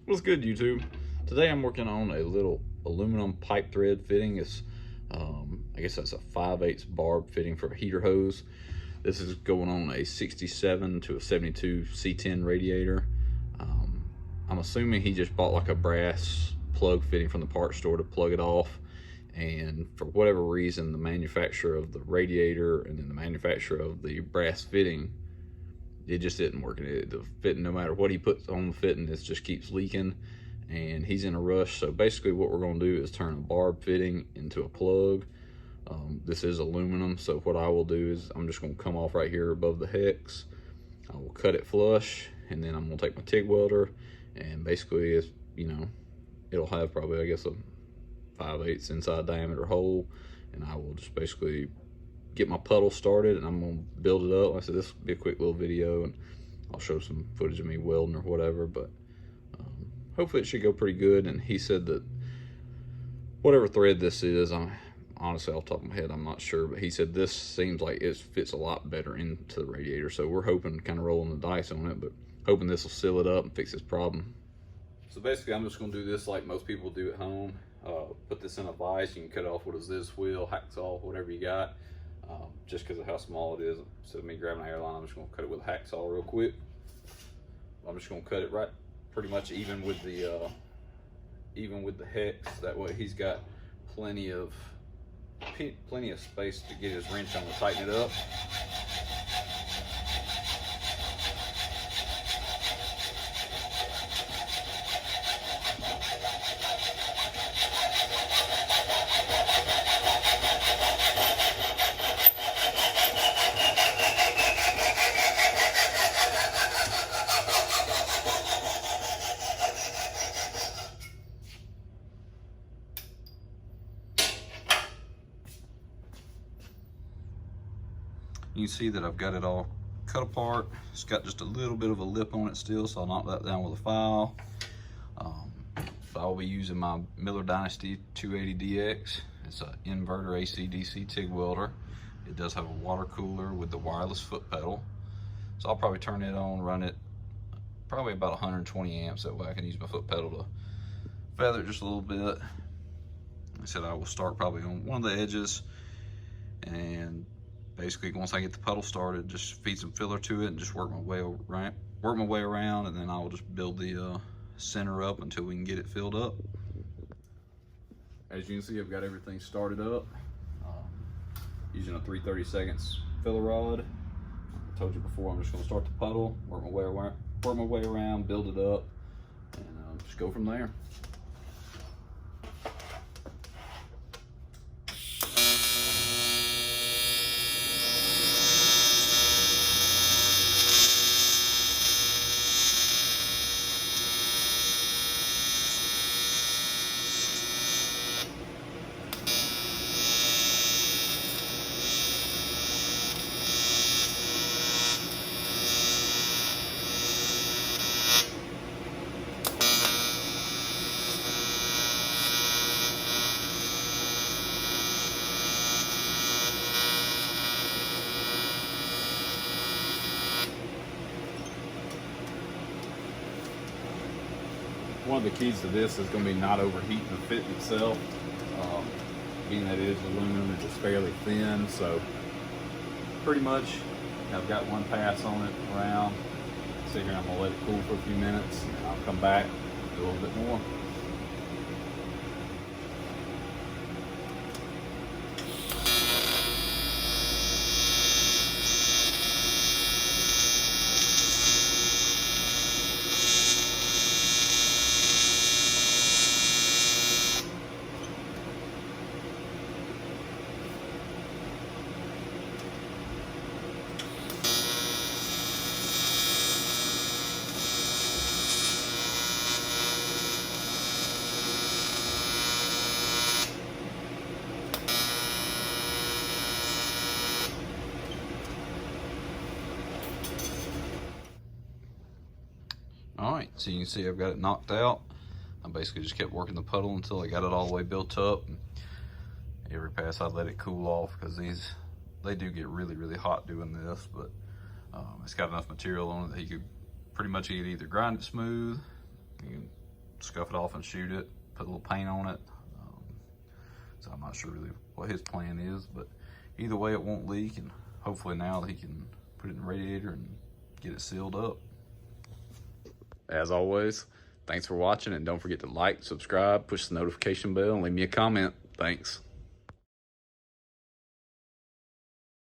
What's good, YouTube? Today I'm working on a little aluminum pipe thread fitting. It's I guess that's a 5/8 barb fitting for a heater hose. This is going on a 67 to a 72 C10 radiator. I'm assuming he just bought like a brass plug fitting from the parts store to plug it off, and for whatever reason the manufacturer of the radiator and then the manufacturer of the brass fitting, it just didn't work. The fitting, no matter what he puts on the fitting, it just keeps leaking, and he's in a rush. So basically what we're going to do is turn a barb fitting into a plug. This is aluminum, so what I will do is I'm just going to come off right here above the hex. I will cut it flush, and then I'm going to take my TIG welder, and basically it's, it'll have probably, I guess, a 5/8 inside diameter hole, and I will just basically get my puddle started, and I'm gonna build it up. Like I said, this will be a quick little video, and I'll show some footage of me welding or whatever, but hopefully it should go pretty good. And he said that whatever thread this is, I'm honestly off the top of my head, I'm not sure, but he said this seems like it fits a lot better into the radiator, so we're hoping, kind of rolling the dice on it, but hoping this will seal it up and fix this problem. So basically I'm just gonna do this like most people do at home. Put this in a vise. You can cut it off with a Ziz wheel, hacksaw, whatever you got. Just because of how small it is, instead of me grabbing an airline, I'm just going to cut it with a hacksaw real quick. I'm just going to cut it right, pretty much even with the hex. That way he's got plenty of space to get his wrench on to tighten it up. You can see that I've got it all cut apart. It's got just a little bit of a lip on it still, so I'll knock that down with a file. But I'll be using my Miller Dynasty 280DX. It's an inverter AC/DC TIG welder. It does have a water cooler with the wireless foot pedal. So I'll probably turn it on, run it probably about 120 amps. That way I can use my foot pedal to feather it just a little bit. Like I said, I will start probably on one of the edges, and basically once I get the puddle started, just feed some filler to it and just work my way around, and then I will just build the center up until we can get it filled up. As you can see, I've got everything started up using a 3/32 filler rod. I told you before, I'm just going to start the puddle, work my way around, build it up, and just go from there. One of the keys to this is going to be not overheating the fit itself. Being that it is aluminum, it's just fairly thin, so pretty much I've got one pass on it around. See here, I'm going to let it cool for a few minutes, and I'll come back, do a little bit more. All right, so you can see I've got it knocked out. I basically just kept working the puddle until I got it all the way built up. Every pass I let it cool off, because they do get really, really hot doing this, but it's got enough material on it that you could pretty much either grind it smooth, you can scuff it off and shoot it, put a little paint on it. So I'm not sure really what his plan is, but either way it won't leak, and hopefully now he can put it in the radiator and get it sealed up. As always, thanks for watching, and don't forget to like, subscribe, push the notification bell, and leave me a comment. Thanks.